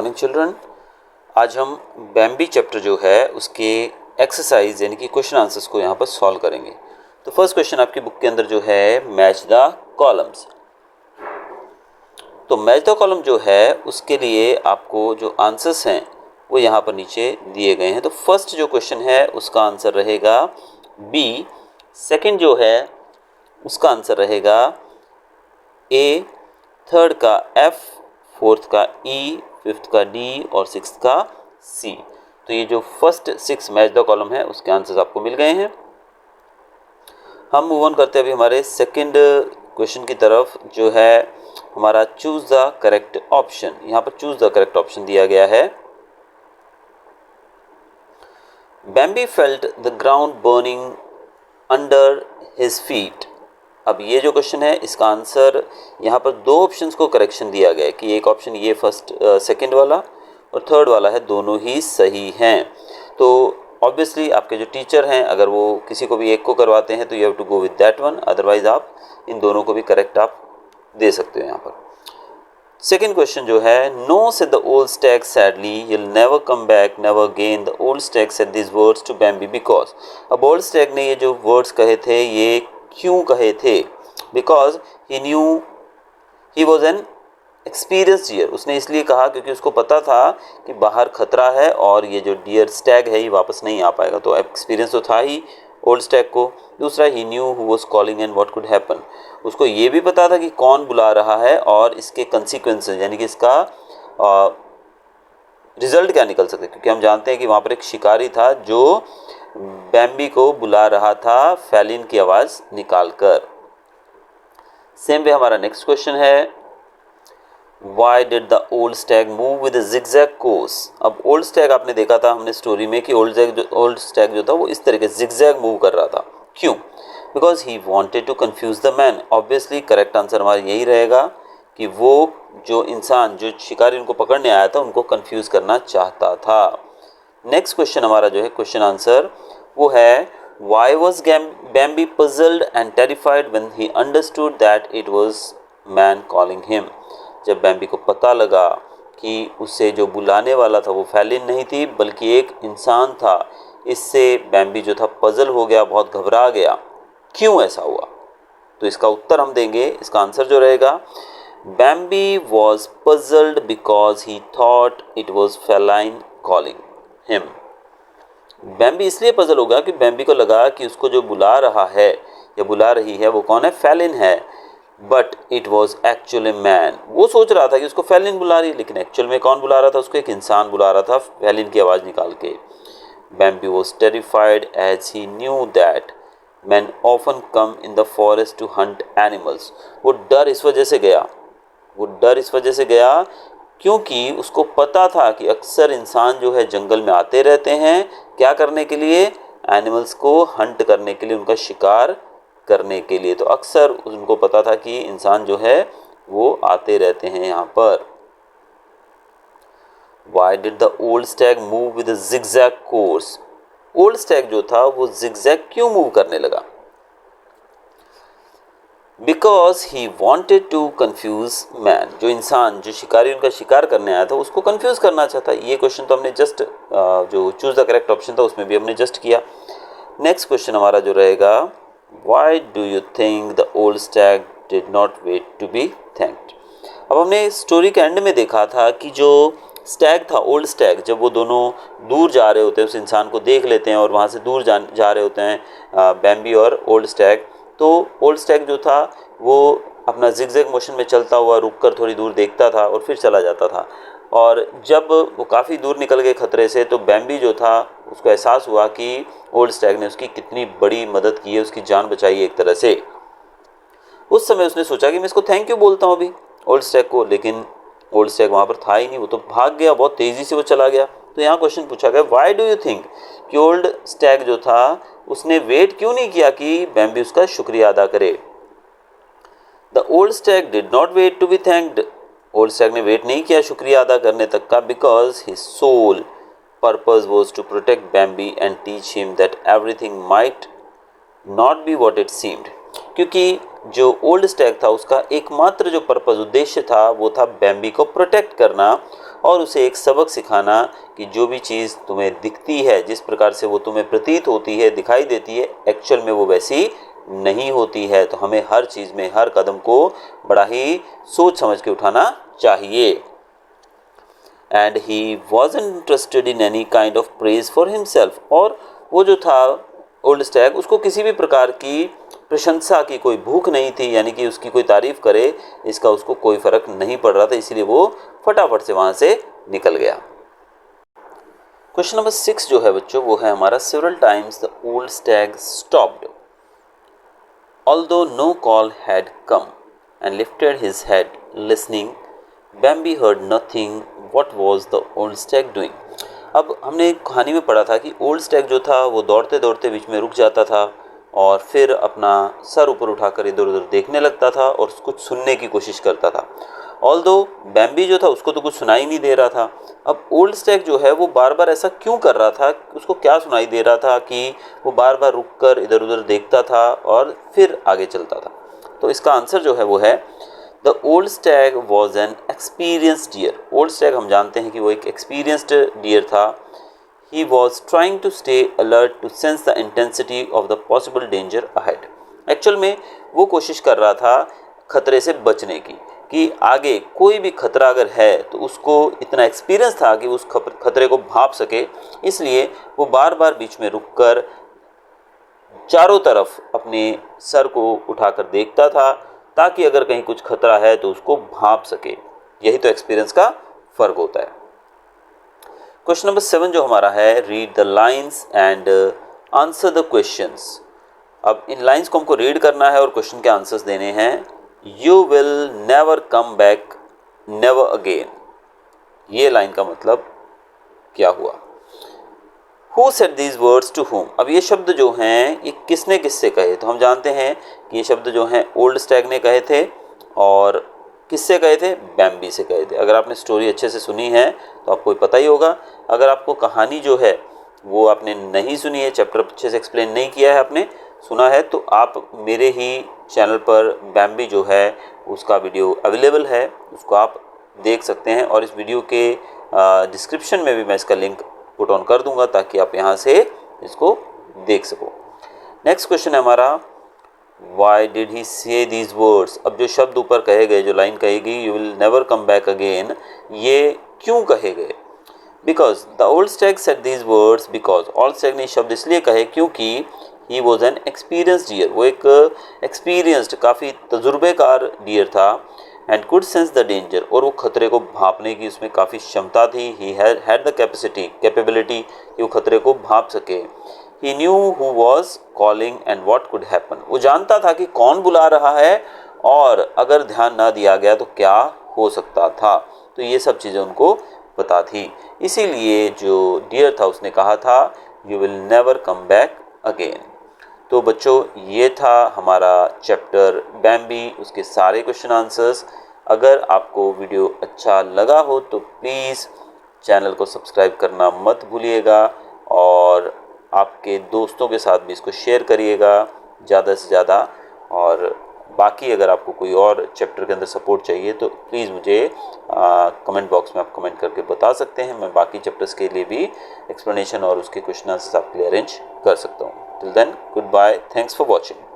Morning children. आज हम बैम्बी chapter जो है उसके एक्सरसाइज यानी कि क्वेश्चन आंसर्स को यहाँ पर सॉल्व करेंगे। तो फर्स्ट क्वेश्चन आपकी बुक के अंदर जो है मैच द कॉलम्स। तो मैच द कॉलम जो है उसके लिए आपको जो आंसर्स हैं वो यहाँ पर नीचे दिए गए हैं। तो फर्स्ट जो क्वेश्चन है उसका आंसर रहेगा बी। सेकंड जो है उसका आंसर रहेगा ए, थर्ड का एफ, फोर्थ का ई, फिफ्थ का डी और सिक्स्थ का सी। तो ये जो फर्स्ट 6 मैच द कॉलम है उसके आंसर्स आपको मिल गए हैं। हम मूव ऑन करते हैं अभी हमारे सेकंड क्वेश्चन की तरफ, जो है हमारा चूज द करेक्ट ऑप्शन। यहाँ पर चूज द करेक्ट ऑप्शन दिया गया है। Bambi felt the ground burning under his feet. अब ये जो क्वेश्चन है इसका आंसर यहाँ पर दो ऑप्शंस को करेक्शन दिया गया है कि एक ऑप्शन ये फर्स्ट सेकंड वाला और थर्ड वाला है, दोनों ही सही हैं। तो ऑब्वियसली आपके जो टीचर हैं अगर वो किसी को भी एक को करवाते हैं तो you have to go with that one, otherwise आप इन दोनों को भी करेक्ट आप दे सकते हो। यहाँ पर सेकेंड क्वेश्चन जो है, no said the old stag sadly, you'll never come back, never again, the old stag said these words to Bambi because। अब ओल्ड स्टैग ने ये जो वर्ड्स कहे थे ये क्यों कहे थे? Because he knew he was an experience deer. उसने इसलिए कहा क्योंकि उसको पता था कि बाहर खतरा है और ये जो डियर स्टैग है ये वापस नहीं आ पाएगा। तो एक्सपीरियंस तो था ही ओल्ड स्टैग को। दूसरा, he knew who was calling and what could happen. उसको ये भी पता था कि कौन बुला रहा है और इसके कंसिक्वेंसेस यानी कि इसका रिजल्ट क्या निकल सकते, क्योंकि हम जानते हैं कि वहाँ पर एक शिकारी था जो बैम्बी को बुला रहा था फैलिन की आवाज़ निकालकर। सेम वे हमारा नेक्स्ट क्वेश्चन है, Why did the old stag move with a zigzag course? अब ओल्ड स्टैग आपने देखा था हमने स्टोरी में कि ओल्ड स्टैग जो था वो इस तरीके से zigzag मूव कर रहा था। क्यों? Because he wanted to confuse the man। Obviously correct answer हमारा यही रहेगा कि वो जो इंसान जो शिकारी उनको पकड़ने आया था उनको कंफ्यूज करना चाहता था। नेक्स्ट क्वेश्चन हमारा जो है क्वेश्चन आंसर वो है, Why was Bambi puzzled and terrified when he understood that it was man calling him? जब बैम्बी को पता लगा कि उसे जो बुलाने वाला था वो फैलिन नहीं थी बल्कि एक इंसान था, इससे बैम्बी जो था पजल हो गया, बहुत घबरा गया। क्यों ऐसा हुआ? तो इसका उत्तर हम देंगे। इसका आंसर जो रहेगा, Bambi was puzzled because he thought it was feline calling him. Bambi इसलिए पजल हो गया कि बैम्बी को लगा कि उसको जो बुला रहा है या बुला रही है वो कौन है? फैलिन है। But it was actually man. वो सोच रहा था कि उसको फैलिन बुला रही है लेकिन एक्चुअल में कौन बुला रहा था? उसको एक इंसान बुला रहा था फैलिन की आवाज़ निकाल के। Bambi was terrified as he knew that man often come in the forest to hunt animals. वो डर इस वजह से गया क्योंकि उसको पता था कि अक्सर इंसान जो है जंगल में आते रहते हैं, क्या करने के लिए? एनिमल्स को हंट करने के लिए, उनका शिकार करने के लिए। तो अक्सर उनको पता था कि इंसान जो है वो आते रहते हैं यहाँ पर। Why did the old stag move with a zigzag course? Old Stag जो था वो zigzag क्यों मूव करने लगा? Because he wanted to confuse man। जो इंसान जो शिकारी उनका शिकार करने आया था उसको कंफ्यूज करना चाहता। ये क्वेश्चन तो हमने जस्ट जो चूज द करेक्ट ऑप्शन था उसमें भी हमने जस्ट किया। नेक्स्ट क्वेश्चन हमारा जो रहेगा, Why do you think the old stag did not wait to be thanked? अब हमने स्टोरी के एंड में देखा था कि जो स्टैग था, ओल्ड स्टैग, जब वो दोनों दूर जा रहे होते हैं, उस इंसान को देख लेते हैं और वहाँ से दूर जा रहे होते हैं बैम्बी और ओल्ड स्टैग, तो ओल्ड स्टैग जो था वो अपना जिगजैग मोशन में चलता हुआ रुककर थोड़ी दूर देखता था और फिर चला जाता था। और जब वो काफ़ी दूर निकल गए खतरे से तो बैम्बी जो था उसको एहसास हुआ कि ओल्ड स्टैग ने उसकी कितनी बड़ी मदद की है, उसकी जान बचाई है एक तरह से। उस समय उसने सोचा कि मैं इसको थैंक यू बोलता हूँ अभी ओल्ड स्टैग को, लेकिन ओल्ड स्टैग वहाँ पर था ही नहीं, वो तो भाग गया, बहुत तेज़ी से वो चला गया। तो यहाँ क्वेश्चन पूछा गया, वाई डू यू थिंक कि ओल्ड स्टैग जो था उसने वेट क्यों नहीं किया कि बैम्बी उसका शुक्रिया अदा करे? The old stag did not wait to be thanked. Old stag ने वेट नहीं किया शुक्रिया अदा करने तक का, because his sole purpose was to protect Bambi and teach him that everything might not be what it seemed. क्योंकि जो ओल्ड स्टैग था उसका एकमात्र जो पर्पस उद्देश्य था वो था बैम्बी को प्रोटेक्ट करना और उसे एक सबक सिखाना कि जो भी चीज़ तुम्हें दिखती है, जिस प्रकार से वो तुम्हें प्रतीत होती है, दिखाई देती है, एक्चुअल में वो वैसी नहीं होती है। तो हमें हर चीज़ में, हर कदम को बड़ा ही सोच समझ के उठाना चाहिए। And he wasn't interested in any kind of praise for himself, और वो जो था ओल्ड स्टैग, उसको किसी भी प्रकार की प्रशंसा की कोई भूख नहीं थी, यानी कि उसकी कोई तारीफ करे इसका उसको कोई फर्क नहीं पड़ रहा था, इसीलिए वो फटाफट से वहाँ से निकल गया। क्वेश्चन नंबर 6 जो है बच्चों, वो है हमारा several times the old Stag stopped although no call had come and lifted his head listening. Bambi heard nothing. What was the old stag doing? अब हमने कहानी में पढ़ा था कि ओल्ड स्टैग जो था वो दौड़ते दौड़ते बीच में रुक जाता था और फिर अपना सर ऊपर उठाकर इधर उधर देखने लगता था और कुछ सुनने की कोशिश करता था। ऑल्दो बैम्बी जो था उसको तो कुछ सुनाई नहीं दे रहा था। अब ओल्ड स्टैग जो है वो बार बार ऐसा क्यों कर रहा था, उसको क्या सुनाई दे रहा था कि वो बार बार रुक कर इधर उधर देखता था और फिर आगे चलता था? तो इसका आंसर जो है वो है the old stag was an experienced deer. Old stag हम जानते हैं कि वो एक एक्सपीरियंस्ड डियर था। He was trying to stay alert to sense the intensity of the possible danger ahead. Actual में वो कोशिश कर रहा था खतरे से बचने की, कि आगे कोई भी खतरा अगर है तो उसको इतना एक्सपीरियंस था कि उस खतरे को भांप सके, इसलिए वो बार बार बीच में रुककर चारों तरफ अपने सर को उठाकर देखता था ताकि अगर कहीं कुछ खतरा है तो उसको भांप सके। यही तो एक्सपीरियंस का फ़र्क होता है। क्वेश्चन नंबर 7 जो हमारा है, read the lines and answer the questions. अब इन लाइन्स को हमको रीड करना है और क्वेश्चन के आंसर्स देने हैं। You will never come back never again, ये लाइन का मतलब क्या हुआ? Who said these words to whom? अब ये शब्द जो हैं ये किसने किससे कहे? तो हम जानते हैं कि ये शब्द जो हैं ओल्ड स्टैग ने कहे थे और किससे कहे थे? बैम्बी से कहे थे। अगर आपने स्टोरी अच्छे से सुनी है तो आपको पता ही होगा। अगर आपको कहानी जो है वो आपने नहीं सुनी है, चैप्टर अच्छे से एक्सप्लेन नहीं किया है, आपने सुना है, तो आप मेरे ही चैनल पर बैम्बी जो है उसका वीडियो अवेलेबल है, उसको आप देख सकते हैं और इस वीडियो के डिस्क्रिप्शन में भी मैं इसका लिंक पुट ऑन कर दूंगा ताकि आप यहाँ से इसको देख सको। नेक्स्ट क्वेश्चन है हमारा, वाई डिड ही से दीज वर्ड्स? अब जो शब्द ऊपर कहे गए, जो लाइन कहेगी you will never come back again, ये क्यों कहे गए? Because the old stag said these words because, old stag ने शब्द इसलिए कहे क्योंकि he was an experienced deer, वो एक एक्सपीरियंस्ड काफ़ी तजुर्बेकार डियर था, and could sense the danger, और वो खतरे को भांपने की उसमें काफ़ी क्षमता थी। ही हैड द कैपेबिलिटी कि वो खतरे को भांप सके। He knew who was calling and what could happen, वो जानता था कि कौन बुला रहा है और अगर ध्यान ना दिया गया तो क्या हो सकता था। तो ये सब चीज़ें उनको पता थी, इसीलिए जो डियर था उसने कहा था you will never come back again. तो बच्चों ये था हमारा चैप्टर बैम्बी, उसके सारे क्वेश्चन आंसर्स। अगर आपको वीडियो अच्छा लगा हो तो प्लीज़ चैनल को सब्सक्राइब करना मत भूलिएगा और आपके दोस्तों के साथ भी इसको शेयर करिएगा ज़्यादा से ज़्यादा। और बाकी अगर आपको कोई और चैप्टर के अंदर सपोर्ट चाहिए तो प्लीज़ मुझे कमेंट बॉक्स में आप कमेंट करके बता सकते हैं। मैं बाकी चैप्टर्स के लिए भी एक्सप्लेनेशन और उसके क्वेश्चन आंसर्स आपके लिए अरेंज कर सकता हूँ। Till then, goodbye, thanks for watching.